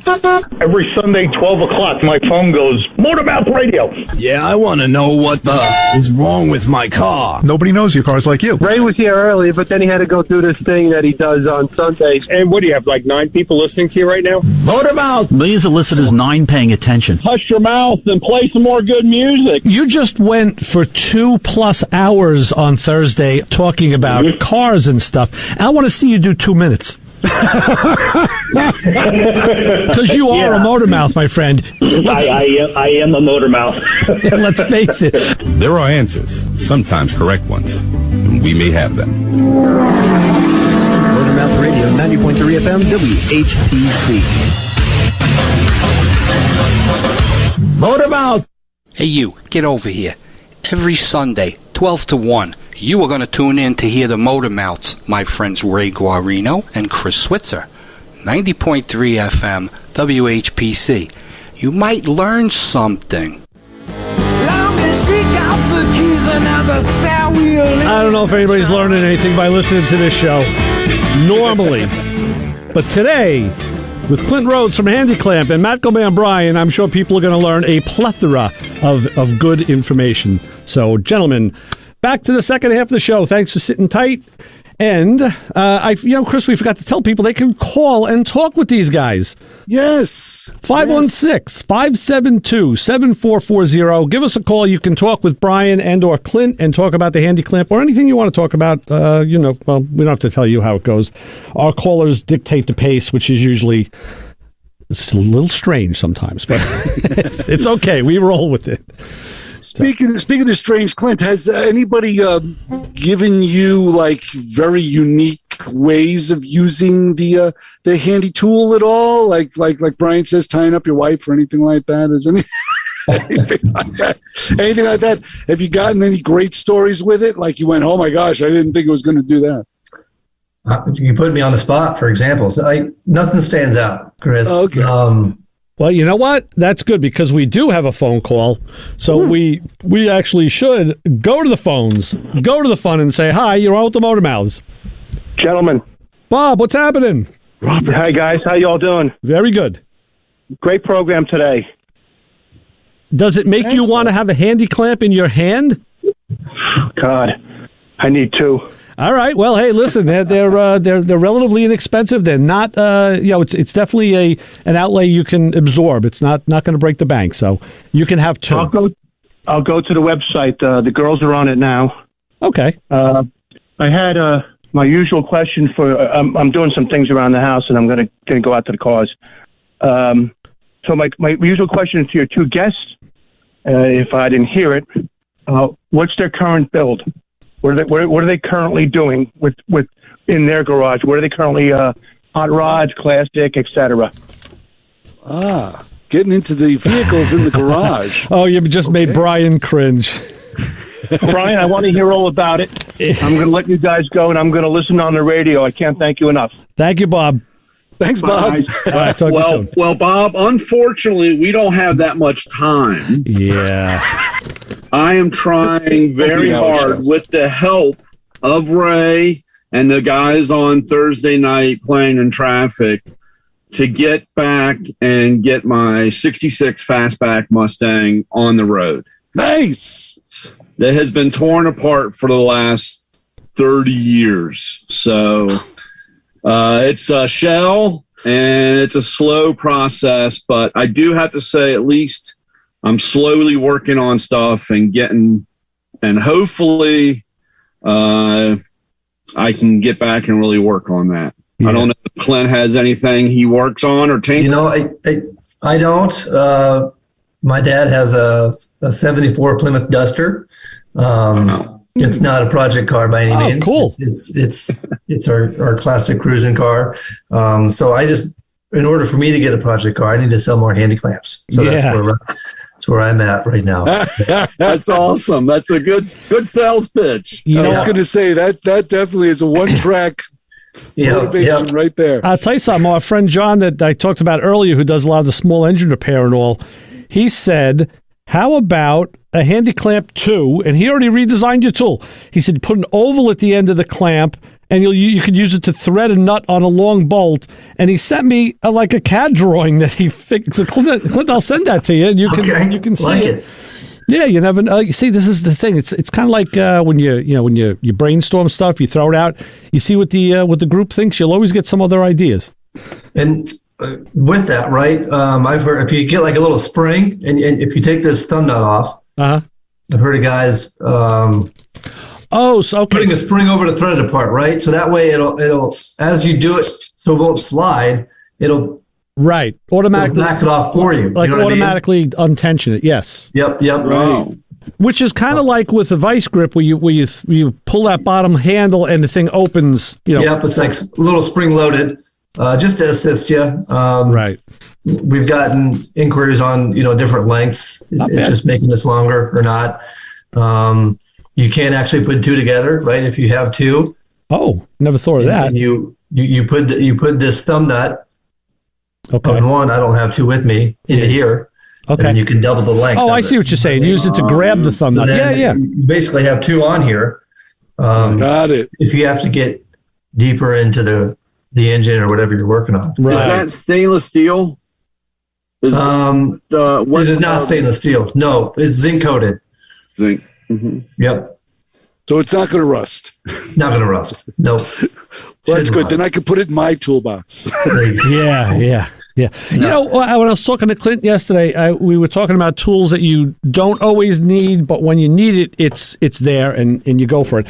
Every Sunday, 12 o'clock, my phone goes, Motormouth Radio. Yeah, I want to know what the is wrong with my car. Nobody knows your car's like you. Ray was here early, but then he had to go do this thing that he does on Sundays. And what do you have, like 9 people listening to you right now? Motor Mouth. Millions of listeners, 9 paying attention. Hush your mouth and play some more good music. You just went for 2+ hours on Thursday talking about cars and stuff. I want to see you do 2 minutes. Because you are a motor mouth, my friend. I am a motor mouth. Let's face it. There are answers, sometimes correct ones, and we may have them. Motormouth Radio, 90.3 FM, WHPC. Motor Mouth. Hey, you, get over here. Every Sunday, 12 to 1, you are going to tune in to hear the Motor Mouths, my friends Ray Guarino and Chris Switzer. 90.3 FM, WHPC. You might learn something. I don't know if anybody's learning anything by listening to this show, normally. But today, with Clint Rhodes from Handee and MatcoMan Brian, I'm sure people are going to learn a plethora of good information. So, gentlemen, back to the second half of the show. Thanks for sitting tight. And, Chris, we forgot to tell people they can call and talk with these guys. Yes. 516-572-7440. Give us a call. You can talk with Brian and or Clint and talk about the Handee clamp or anything you want to talk about. We don't have to tell you how it goes. Our callers dictate the pace, which is usually it's a little strange sometimes, but it's okay. We roll with it. Speaking of strange, Clint, has anybody given you like very unique ways of using the Handee tool at all? Like Brian says, tying up your wife or anything like that? Is anything like that? Anything like that? Have you gotten any great stories with it? Like you went, oh my gosh, I didn't think it was going to do that. You put me on the spot for examples. Nothing stands out, Chris. Okay. Well, you know what? That's good because we do have a phone call. So we actually should go to the phones, go to the phone and say, hi, you're on with the Motor Mouths. Gentlemen. Bob, what's happening? Robert. Hi, guys. How y'all doing? Very good. Great program today. Does it make you want to have a Handee clamp in your hand? God, I need 2. All right. Well, hey, listen, they're relatively inexpensive. They're not, it's definitely an outlay you can absorb. It's not going to break the bank, so you can have 2. I'll go to the website. The girls are on it now. Okay. I had my usual question for. I'm doing some things around the house, and I'm going to go out to the cars. So my usual question to your 2 guests, if I didn't hear it, what's their current build? What are they currently doing with in their garage? What are they currently hot rods, classic, etc.? Getting into the vehicles in the garage. Oh, you just made Brian cringe. Brian, I want to hear all about it. I'm going to let you guys go, and I'm going to listen on the radio. I can't thank you enough. Thank you, Bob. Thanks, Bob. All right, talk to you soon. Well, Bob, unfortunately, we don't have that much time. Yeah. I am trying very hard with the help of Ray and the guys on Thursday night playing in traffic to get back and get my 66 Fastback Mustang on the road. Nice. That has been torn apart for the last 30 years. So it's a shell and it's a slow process, but I do have to say at least I'm slowly working on stuff and hopefully I can get back and really work on that. Yeah. I don't know if Clint has anything he works on or taints. You know, I don't. My dad has a 74 Plymouth Duster. It's not a project car by any means. Cool. It's our classic cruising car. So in order for me to get a project car, I need to sell more Handee clamps. So that's where I'm at right now. That's awesome. That's a good sales pitch. I was going to say that definitely is a one-track motivation right there. I'll tell you something. Our friend John that I talked about earlier, who does a lot of the small engine repair and all, he said, how about a Handee clamp 2? And he already redesigned your tool. He said, put an oval at the end of the clamp, and you could use it to thread a nut on a long bolt. And he sent me a CAD drawing that he fixed. So Clint, I'll send that to you, and you can see it. Yeah, you never know. You see, this is the thing. It's kind of like when you brainstorm stuff, you throw it out. You see what the group thinks. You'll always get some other ideas. And with that, right? I've heard if you get like a little spring, and if you take this thumb nut off, I've heard of guys putting a spring over to thread it apart, right? So that way it'll as you do it, so it won't slide. It'll automatically back it off for you, like automatically untension it. Yes. Yep. Right. Which is kind of like with a vice grip, where you pull that bottom handle and the thing opens. Yep, it's like a little spring loaded. Just to assist you. Right. We've gotten inquiries on, different lengths. It's just making this longer or not. You can actually put two together, right? If you have two. Oh, never thought of that. And you put this thumb nut on one. I don't have two with me into here. Okay. And you can double the length. Oh, I see what you're saying. Use it to grab the thumb nut. Yeah. You basically have two on here. Got it. If you have to get deeper into the engine or whatever you're working on. Right. Is that stainless steel? This is not stainless steel. No, it's zinc coated. Zinc. Mm-hmm. Yep. So it's not going to rust. Not going to rust. No. Well, that's good. Then I can put it in my toolbox. Yeah. You know, when I was talking to Clint yesterday, we were talking about tools that you don't always need, but when you need it, it's there and you go for it.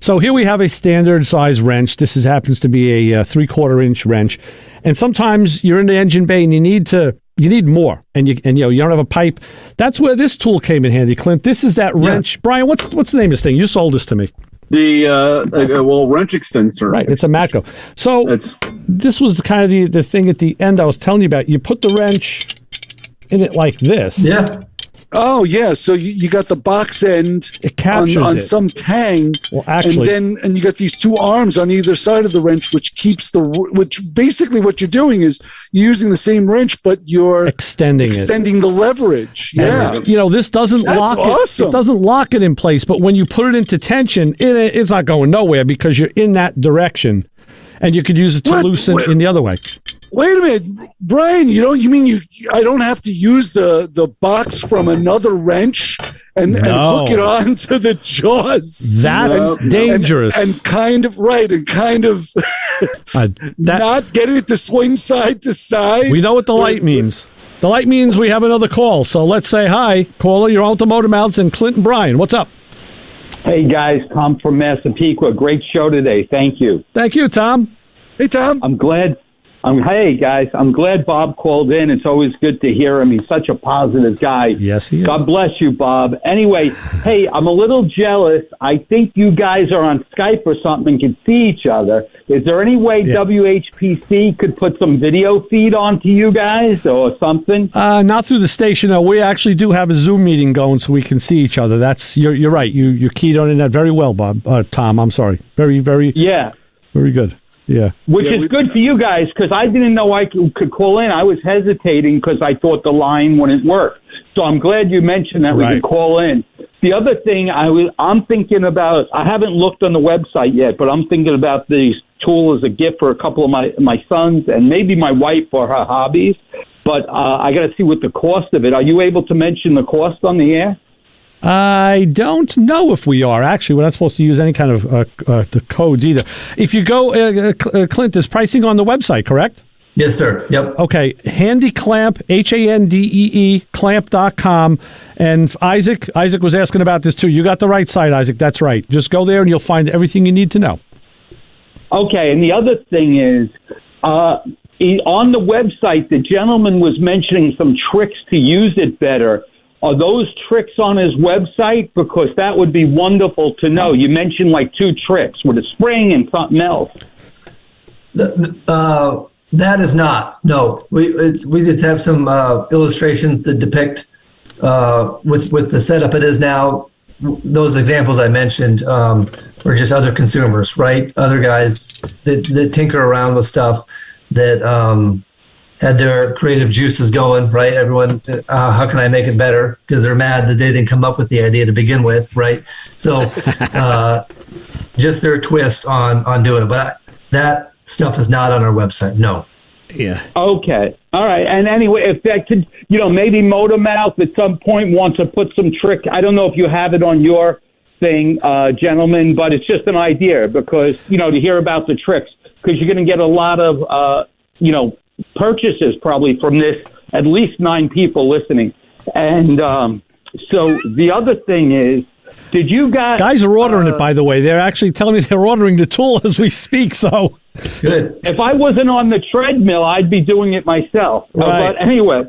So here we have a standard size wrench. This happens to be a 3/4 inch wrench, and sometimes you're in the engine bay and you need more, and you don't have a pipe. That's where this tool came in handy, Clint. This is that wrench. Brian, what's the name of this thing? You sold this to me. The wrench extensor. Right, it's a Matco. So this was kind of the thing at the end I was telling you about. You put the wrench in it like this. Yeah. Oh, yeah. So you got the box end on some tang. Well, actually. And you got these two arms on either side of the wrench, which basically what you're doing is you're using the same wrench, but you're extending the leverage. Yeah. And, this doesn't lock it. It doesn't lock it in place, but when you put it into tension, it's not going nowhere because you're in that direction. And you could use it to loosen in the other way. Wait a minute, Brian, you mean I don't have to use the box from another wrench and hook it onto the jaws? That's dangerous. And kind of not get it to swing side to side. We know what the light means. The light means we have another call. So let's say hi. Caller, you're on to Motor Mouths and Clint and Brian. What's up? Hey, guys. Tom from Massapequa. Great show today. Thank you. Thank you, Tom. Hey, Tom. I'm glad Hey, guys, I'm glad Bob called in. It's always good to hear him. He's such a positive guy. Yes, he is. God bless you, Bob. Anyway, hey, I'm a little jealous. I think you guys are on Skype or something and can see each other. Is there any way WHPC could put some video feed onto you guys or something? Not through the station. No, we actually do have a Zoom meeting going so we can see each other. You're right. You keyed on that very well, Bob. Tom, I'm sorry. Very, very. Yeah. Very good. Yeah. Which is good for you guys because I didn't know I could call in. I was hesitating because I thought the line wouldn't work. So I'm glad you mentioned that we can call in. The other thing I'm thinking about, I haven't looked on the website yet, but I'm thinking about this tool as a gift for a couple of my sons and maybe my wife for her hobbies. But I got to see what the cost of it. Are you able to mention the cost on the air? I don't know if we are. Actually, we're not supposed to use any kind of the codes either. If you go, Clint, there's pricing on the website, correct? Yes, sir. Yep. Okay. Handee Clamp, Handee, clamp.com. And Isaac was asking about this too. You got the right site, Isaac. That's right. Just go there and you'll find everything you need to know. Okay. And the other thing is, on the website, the gentleman was mentioning some tricks to use it better. Are those tricks on his website? Because that would be wonderful to know. You mentioned like 2 tricks with a spring and something else. That is not. No, we just have some illustrations that depict with the setup it is now. Those examples I mentioned were just other consumers, right? Other guys that tinker around with stuff that had their creative juices going, right? Everyone, how can I make it better? Because they're mad that they didn't come up with the idea to begin with, right? So just their twist on doing it. But that stuff is not on our website, no. Yeah. Okay. All right. And anyway, if that could, maybe Motormouth at some point wants to put some trick. I don't know if you have it on your thing, gentlemen, but it's just an idea because, to hear about the tricks, because you're going to get a lot of, purchases probably from this, at least 9 people listening. And so the other thing is, did you guys are ordering it, by the way. They're actually telling me they're ordering the tool as we speak. So good. If I wasn't on the treadmill, I'd be doing it myself. Right. But anyway,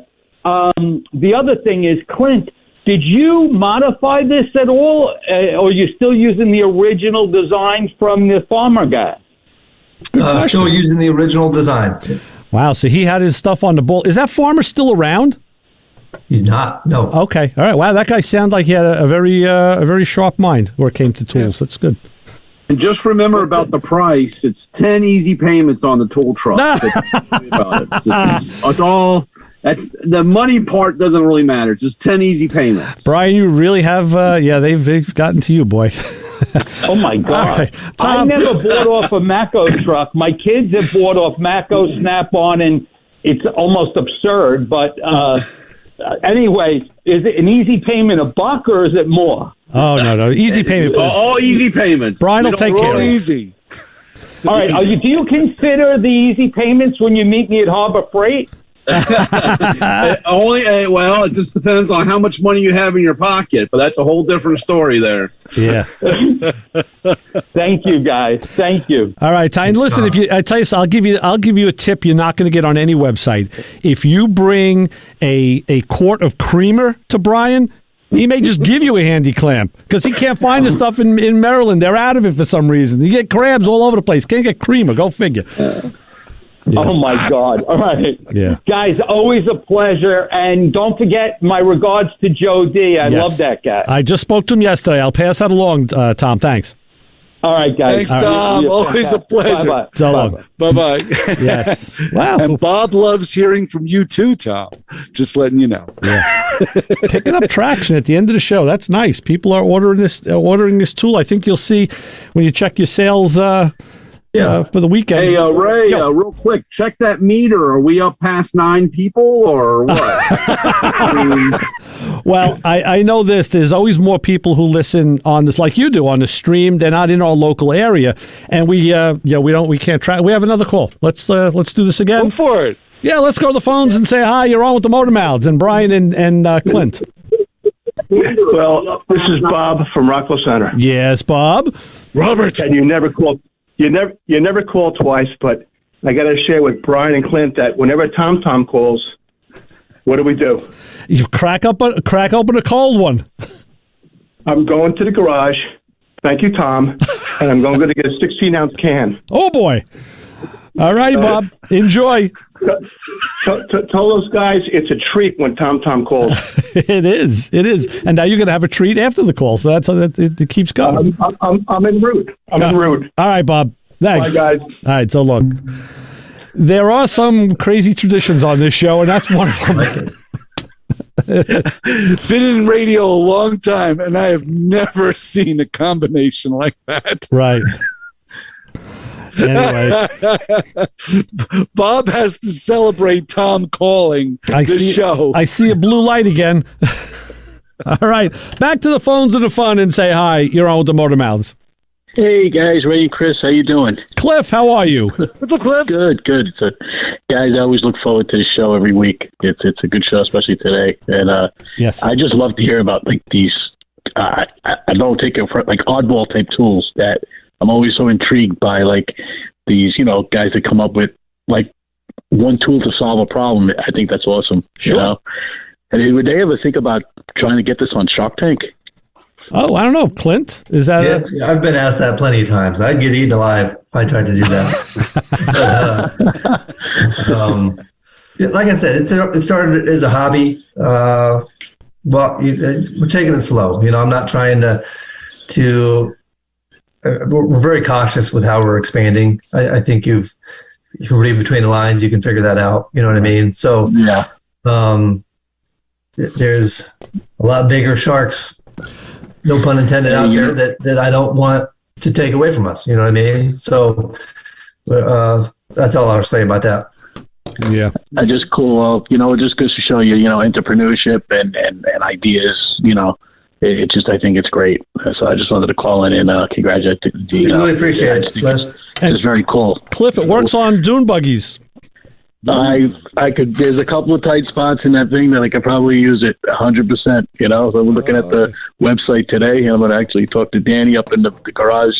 the other thing is, Clint, did you modify this at all, or are you still using the original design from the farmer guy? Still using the original design. Wow, so he had his stuff on the bull. Is that farmer still around? He's not. No. Okay. All right. Wow, that guy sounded like he had a very sharp mind where it came to tools. That's good. And just remember about the price. It's 10 easy payments on the tool truck. It's all. That's the money part doesn't really matter. It's just 10 easy payments. Brian, you really have. They've gotten to you, boy. Oh my God! Right. I never bought off a Matco truck. My kids have bought off Matco, Snap-on, and it's almost absurd. But anyway, is it an easy payment $1 or is it more? Oh no, easy payment. All easy payments. Brian will take care of it. Easy. All right. Do you consider the easy payments when you meet me at Harbor Freight? Well, it just depends on how much money you have in your pocket, but that's a whole different story there. Yeah. Thank you, guys. Thank you. All right, Ty. And listen, I tell you, I'll give you a tip you're not going to get on any website. If you bring a quart of creamer to Brian, he may just give you a Handee clamp because he can't find the stuff in Maryland. They're out of it for some reason. You get crabs all over the place. Can't get creamer. Go figure. Yeah. Oh, my God. All right. Yeah. Guys, always a pleasure. And don't forget my regards to Joe D. I love that guy. I just spoke to him yesterday. I'll pass that along, Tom. Thanks. All right, guys. Thanks, Tom. Always a pleasure. Bye-bye. So long. Bye-bye. Yes. Wow. And Bob loves hearing from you too, Tom. Just letting you know. Yeah. Picking up traction at the end of the show. That's nice. People are ordering this tool. I think you'll see when you check your sales for the weekend. Hey, Ray, real quick, check that meter. Are we up past 9 people or what? Well, I know this. There's always more people who listen on this, like you do, on the stream. They're not in our local area, and we can't track. We have another call. Let's do this again. Go for it. Yeah, let's go to the phones and say hi. You're on with the Motor Mouths and Brian and Clint. Well, this is Bob from Rockville Center. Yes, Bob. Robert. And you never call twice, but I got to share with Brian and Clint that whenever Tom calls, what do? You crack open a cold one. I'm going to the garage. Thank you, Tom. And I'm going to get a 16-ounce can. Oh, boy. All righty, Bob. Enjoy. Tell those guys it's a treat when Tom calls. It is. And now you're going to have a treat after the call, so that's how it keeps going. I'm en route. En route. All right, Bob. Thanks. Bye, guys. All right, so look. There are some crazy traditions on this show, and that's one of them. Been in radio a long time, and I have never seen a combination like that. Right. Anyway, Bob has to celebrate Tom calling show. I see a blue light again. All right, back to the phones and the fun, and say hi. You're on with the Motor Mouths. Hey guys, Ray and Chris, how you doing? Cliff, how are you? What's up, Cliff? Good. Guys, I always look forward to the show every week. It's a good show, especially today. And yes, I just love to hear about like these. I don't take it for like oddball type tools that I'm always so intrigued by. Like these, guys that come up with like one tool to solve a problem. I think that's awesome. Sure. And would they ever think about trying to get this on Shark Tank? Oh, I don't know, Clint. Is that? Yeah, I've been asked that plenty of times. I'd get eaten alive if I tried to do that. Like I said, it started as a hobby. We're taking it slow. I'm not trying to. We're very cautious with how we're expanding. I think if you read between the lines, you can figure that out. You know what I mean? So yeah. There's a lot bigger sharks. No pun intended out there that I don't want to take away from us. You know what I mean? So that's all I'll say about that. Yeah. I just cool. It just goes to show you, entrepreneurship and ideas, it just, I think it's great. So I just wanted to call in and congratulate you. Really appreciate it. It's very cool. Cliff, it works on dune buggies. I could. There's a couple of tight spots in that thing that I could probably use it 100%. So I'm looking at the website today. I'm going to actually talk to Danny up in the garage.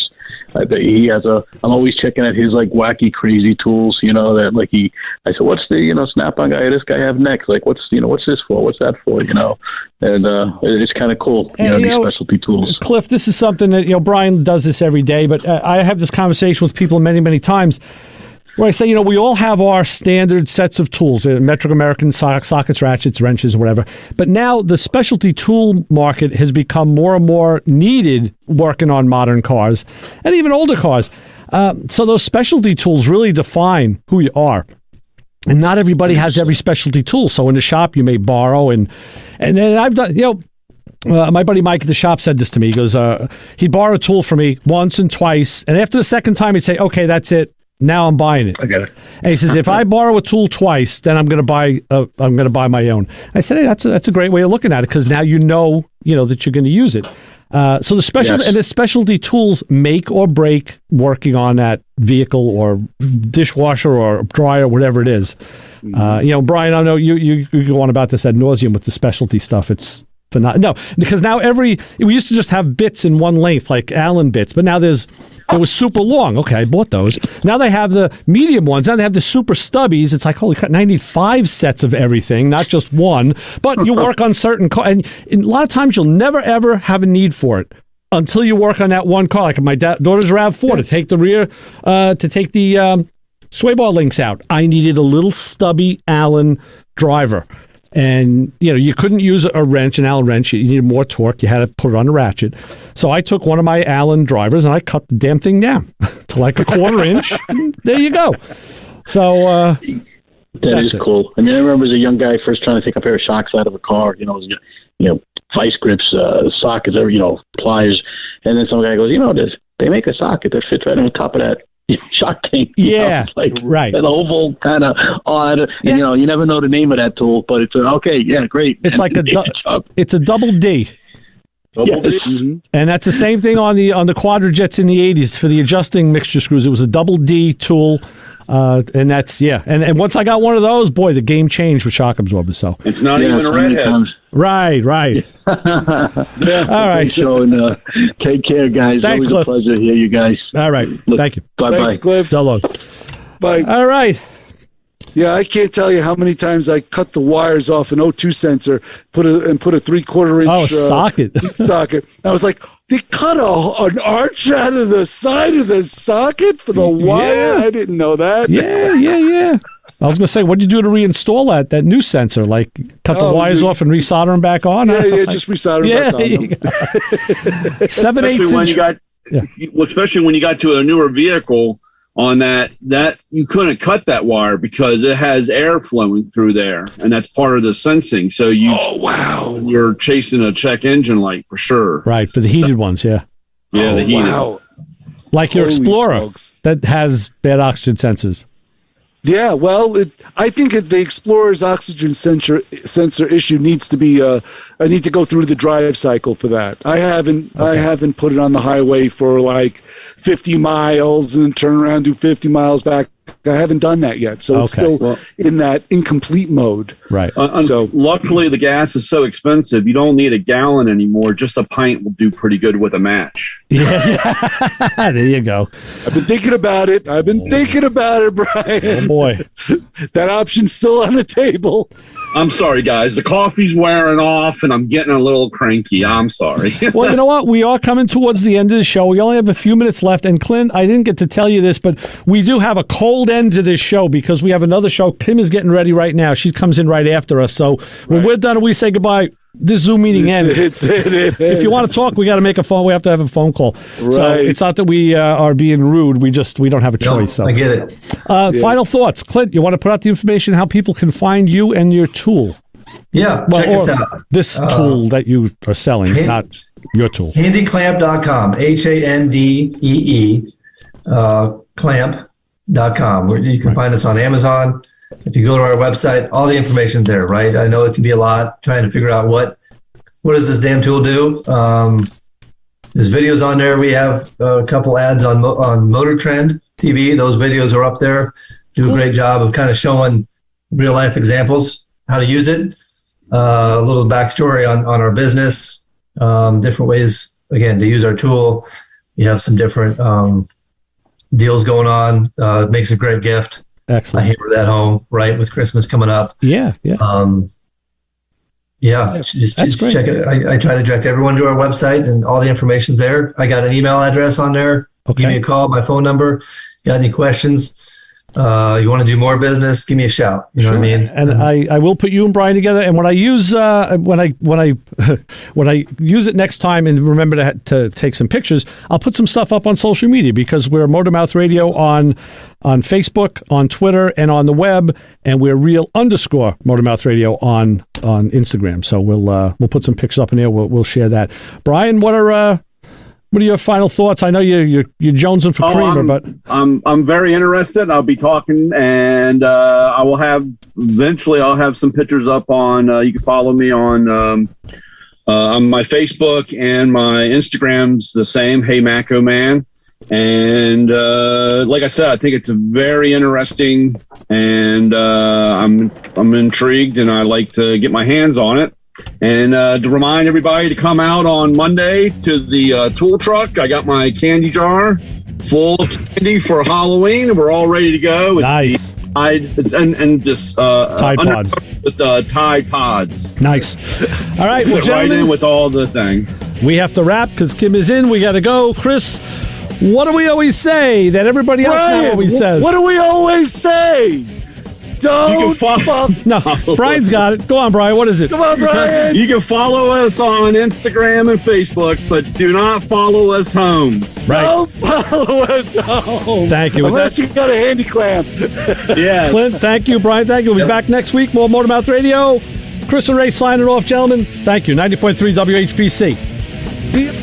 I bet he has I'm always checking at his like wacky, crazy tools. That like I said, what's the Snap-on guy? This guy have next? Like what's this for? What's that for? And it's kind of cool. These specialty tools. Cliff, this is something that Brian does this every day, but I have this conversation with people many, many times. Where I say, we all have our standard sets of tools, metric American sockets, ratchets, wrenches, whatever. But now the specialty tool market has become more and more needed working on modern cars and even older cars. So those specialty tools really define who you are. And not everybody has every specialty tool. So in the shop, you may borrow. And then I've done, my buddy Mike at the shop said this to me. He goes, he'd borrow a tool from me once and twice. And after the second time, he'd say, okay, that's it. Now I'm buying it. I get it. And he says, if I borrow a tool twice, then I'm going to buy my own. I said, hey, that's a great way of looking at it because now that you're going to use it. So the specialty tools make or break working on that vehicle or dishwasher or dryer, whatever it is. Brian, I know you go on about this ad nauseum with the specialty stuff. It's no, because now we used to just have bits in one length, like Allen bits, but now there was super long. Okay, I bought those. Now they have the medium ones. Now they have the super stubbies. It's like, holy crap, I need 5 sets of everything, not just one. But you work on certain cars, and a lot of times you'll never, ever have a need for it until you work on that one car. Like my daughter's RAV4 to take the rear, to take the sway bar links out. I needed a little stubby Allen driver. And, you couldn't use an Allen wrench. You needed more torque. You had to put it on a ratchet. So I took one of my Allen drivers and I cut the damn thing down to like a 1/4 inch. There you go. So that is cool. I remember as a young guy first trying to take a pair of shocks out of a car, it was, vice grips, sockets, pliers. And then some guy goes, they make a socket that fits right on top of that shock tank. Right. An oval kind of odd. And, you never know the name of that tool, but it's okay. Yeah, great. It's like it's a double D. Mm-hmm. And that's the same thing on the Quadrajets in the 80s for the adjusting mixture screws. It was a double D tool. And that's, And once I got one of those, boy, the game changed with shock absorbers. So it's not even a redhead. Right. All right. So, take care, guys. Thanks, Always Cliff. a pleasure to hear you guys. All right. Thank you. Bye-bye. Thanks, Cliff. So long. Bye. All right. Yeah, I can't tell you how many times I cut the wires off an O2 sensor, put a 3/4 inch socket. socket. I was like, they cut an arch out of the side of the socket for the wire. I didn't know that. Yeah. I was going to say, what did you do to reinstall that new sensor? Like cut the wires off and resolder them back on? Yeah, just resolder them back on. 7/8 inch. Especially when you got to a newer vehicle on that you couldn't cut that wire because it has air flowing through there, and that's part of the sensing. So you're chasing a check engine light for sure. Right, for the heated ones, yeah. Yeah, the heated. Wow. Like your Holy Explorer smokes. that has bad oxygen sensors. Yeah, well, I think the Explorer's oxygen sensor issue needs to be. I need to go through the drive cycle for that. I haven't put it on the highway for like 50 miles and turn around and do 50 miles back. I haven't done that yet, so it's still in that incomplete mode. Right. So luckily, the gas is so expensive, you don't need a gallon anymore. Just a pint will do pretty good with a match. Yeah. There you go. I've been thinking about it, Brian. Oh, boy. That option's still on the table. I'm sorry, guys. The coffee's wearing off, and I'm getting a little cranky. I'm sorry. Well, you know what? We are coming towards the end of the show. We only have a few minutes left. And, Clint, I didn't get to tell you this, but we do have a cold end to this show because we have another show. Kim is getting ready right now. She comes in right after us. So when we're done and we say goodbye, this Zoom meeting ends. If you want to talk, we got to make a phone. We have to have a phone call. Right. So it's not that we are being rude. We don't have a choice. So I get it. Final thoughts. Clint, you want to put out the information how people can find you and your tool? Yeah, check us out. This tool that you are selling, not your tool. HandeeClamp.com, HANDEE, clamp.com. Where you can find us on Amazon. If you go to our website, all the information's there, right? I know it can be a lot trying to figure out what does this damn tool do. There's videos on there. We have a couple ads on Motor Trend TV. Those videos are up there. Do a great job of kind of showing real life examples, how to use it. A little backstory on our business, different ways, again, to use our tool. You have some different deals going on. It makes a great gift. Excellent. I hammer that home, right, with Christmas coming up. Yeah. Just check it. I try to direct everyone to our website, and all the information's there. I got an email address on there. Okay. Give me a call, my phone number. Got any questions? You want to do more business? Give me a shout. You know what I mean? And I will put you and Brian together. And when I use when I use it next time, and remember to take some pictures, I'll put some stuff up on social media because we're Motormouth Radio on Facebook, on Twitter, and on the web, and we're _Motormouth Radio on Instagram. So we'll put some pictures up in there. We'll share that. Brian, what are your final thoughts? I know you're jonesing for creamer, but I'm very interested. I'll be talking, and I'll have some pictures up on. You can follow me on my Facebook, and my Instagram's the same. Hey, MatcoMan. And like I said, I think it's a very interesting, and I'm intrigued, and I like to get my hands on it. And to remind everybody to come out on Monday to the tool truck. I got my candy jar full of candy for Halloween, and we're all ready to go. It's nice. Tide Pods with Tide Pods. Nice. All right, well, right in with all the thing. We have to wrap because Kim is in. We got to go. Chris, what do we always say that everybody else Brian, always says? What do we always say? Don't No, Brian's got it. Go on, Brian. What is it? Come on, Brian. You can follow us on Instagram and Facebook, but do not follow us home. Right. Don't follow us home. Thank you. Unless you got a handy clamp. Yes. Clint, thank you. Brian, thank you. We'll be back next week. More Motormouth Radio. Chris and Ray signing off, gentlemen. Thank you. 90.3 WHPC. See you.